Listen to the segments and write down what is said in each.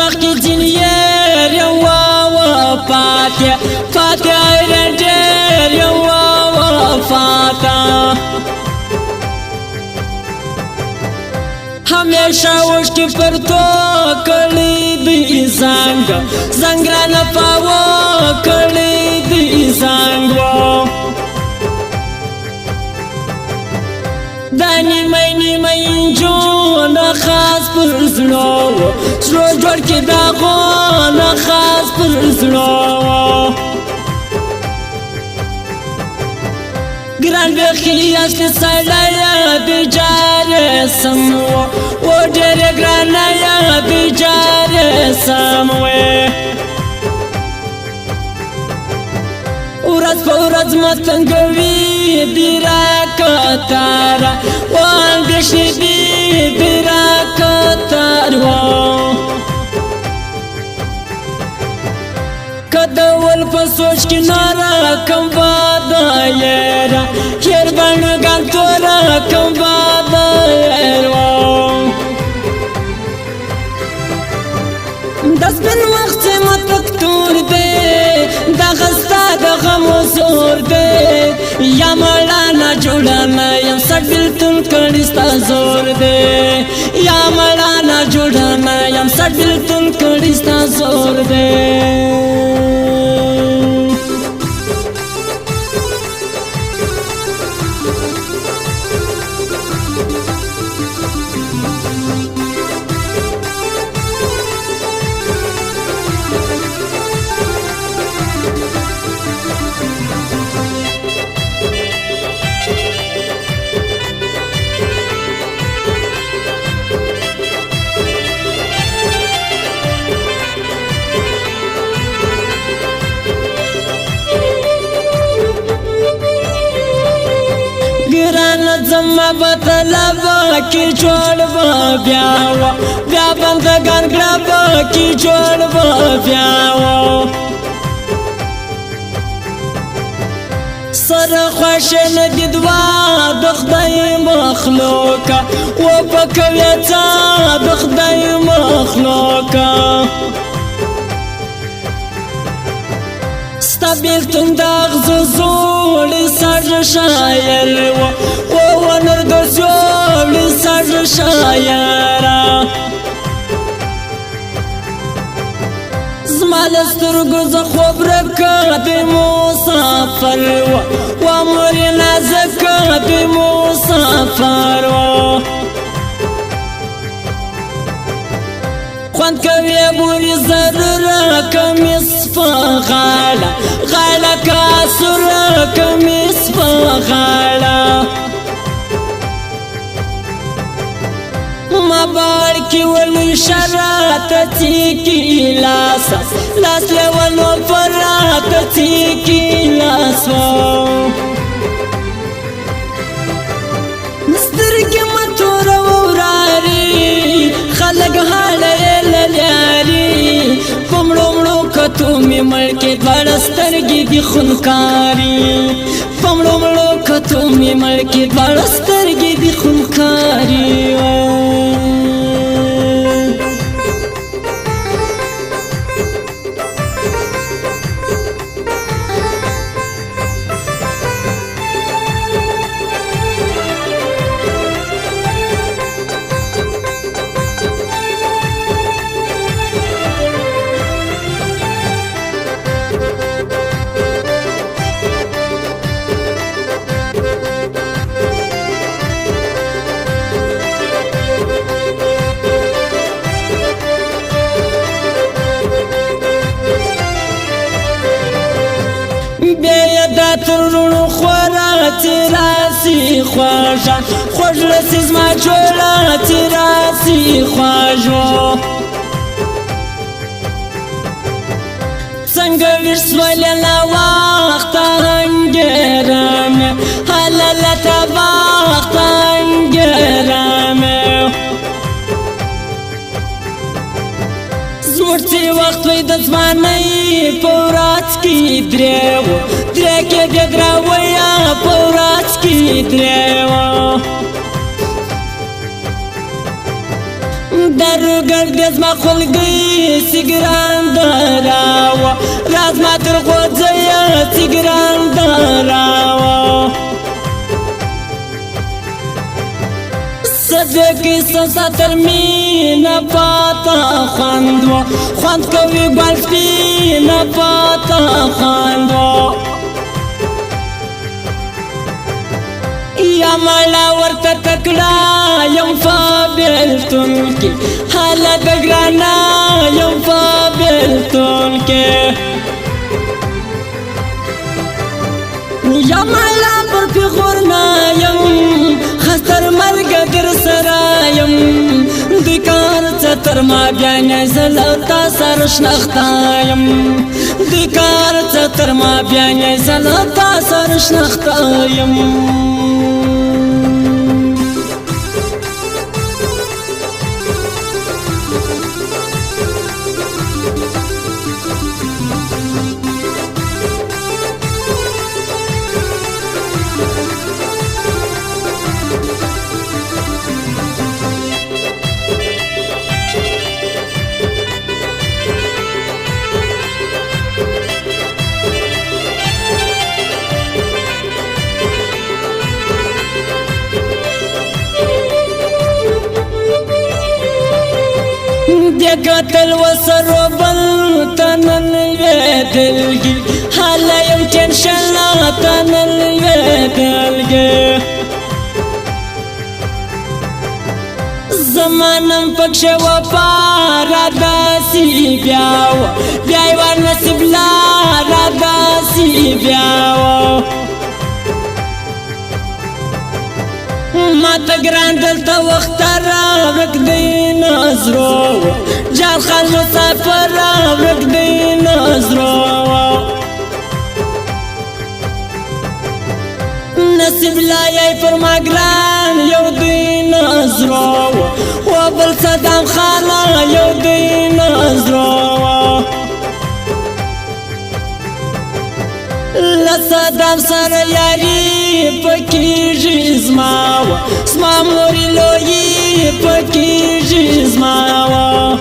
مخی جنیر یوا فاتح ایرنجیر یوا فاتح ہمیشہ وشکی پر تو کلی دی زنگ را نپاو کلی دی زنگو دانی مینی جو نخاص پر زلو جوڑ کے داغو نخاص پر زلو گران بخی اصل ساڑایا بیجار سمو و دیر گرانایا بیجار سموے ورځ په ورځ متنګوي دی راکتاره و اندېښنې دی راکتاره که د ول په سوچ کې ناره کم باده یاره هېر بڼګان توره کم باده یاره د سپین وخت چې متکتور دی دغه ستا د غمو زور دی یا مړانه جوړانه یم سټ بېلتون کړي ستا زور دی یا مړانه جوړانه یم سټ بېلتون کړي ستا زور دی زما بطلبا کی جوړ با بیاوا بیا بندگان گربا کی جوړ با بیاوا سر خوش ندی دوا د خدای مخلوقا و پکویتا د خدای مخلوقا ستا بیلتون داغ زولی سر شایر و ونر دو زولی سر شایر زمال سترگو زخوب رکا دی مسافر و موری نازکا دی مسافر خوند کوي بوري ضرر کمیس فغالا غالا کاسر کمیس فغالا ما بار کی ولو شرات تیکی لاسا لاس ولو فرات تیکی لاسا نسترګ متور وراري خلق حاله لیاری پمړو مړو کتو می مړکې دواړه سترګې دي خونکاري پمړو مړو کتو می مړکې دواړه سترګې دي خونکاري بیادا ترونو خورا تیراسی خواجا خوش رسیز ما جولا تیراسی خواجو سنگویر سوالنا وقتا هنگرم حلالتا وقتا هنگرم زمورتی وقت وی دزمانی پورات کی دریو درکه گدراویا پورات کی دریو نارو گردیز ما خلقی سیگران دراوا راز ما تر خوزیا سیگران دراوا صدقی سوسا ترمین پاتا خواندوا خواند کوي گوال سپین پاتا خواندوا یا مالا ورطا تکڑا یم فابلتون کی حالا دگرانا یم فابلتون کی یا مالا پر پی خورنا یم خستر مرگ گر سرایم دیکار چتر ما بیانی زلتا سرش نختایم دیکار چتر ما بیانی زلتا سرش نختایم قتل وسر بل تنن دلگی حالا یم ٹینشن تنن دلگی زمانم پکش و پارا داسی بیاو بیایوار نصیب لارا داسی بیاو ما تگران دلتا وقت راوک دی نظرو جال خان مسافر راوک دی نظرو نصیب لایای پر ما گران یو دی نظرو و بل صدام خانا یو دی نظرو لصدام سر یاری پکیجی زماوا زما موری لویی پکیجی زماوا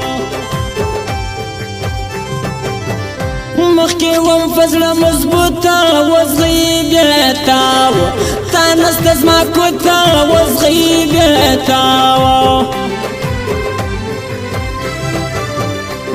مخی وم فضل مضبوطا وزغی بیتاوا تانست زما کتا وزغی بیتاوا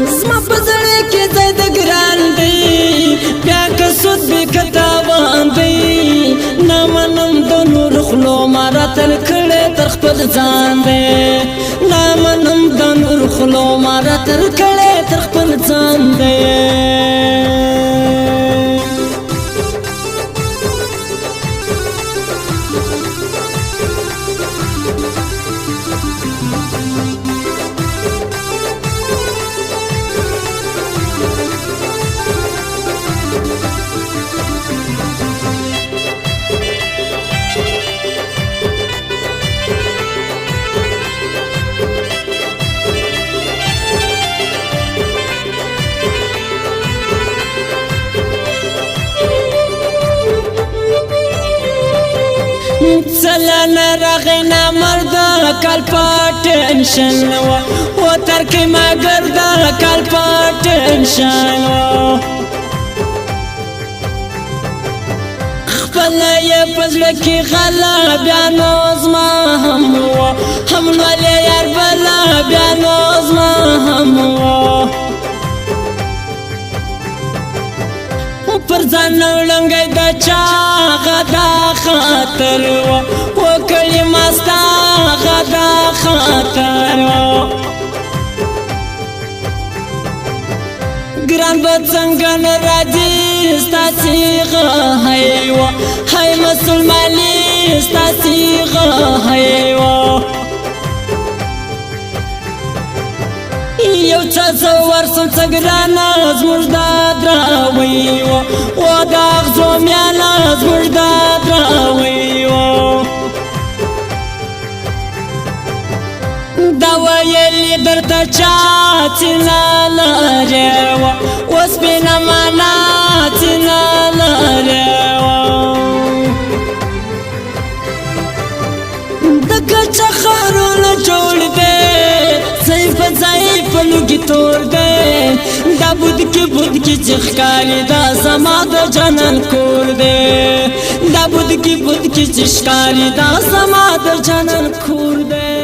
زما پزړه کې زید ګران دی بیا که سود به کتابان دی نامنم د نور خلو مارا تل کړه تر خپل ځان دی نامنم د نور خلو مارا تل کړه تر خپل ځان دی سلنا رغنا مردا کال پاتنشن و ترکی ما گردا کال پاتنشن خپلا یې پزړه کې غلا بیا نو زما هم ولې یار بلا بیا نو زما هم پر ځان لنګي د چا غدا خاطر و کلمه ستا غدا خاطر ګران به څنګه نه راځي ستا صیغه هیوا هی مسلماني ستا صیغه هیوا یو څه زور سم څګرانا زموږ د دراوي و دا غزو میانا زموږ د دراوي دا ویلي درته چا چې نه لرې و سپینه معنا چې نه لرې د کچه ښارونه جوړ دی پلو کی تور دے دا بود کی چخکاری دا زما دا جنن کور دے دا بود کی چشکاری دا زما دا جنن کور دے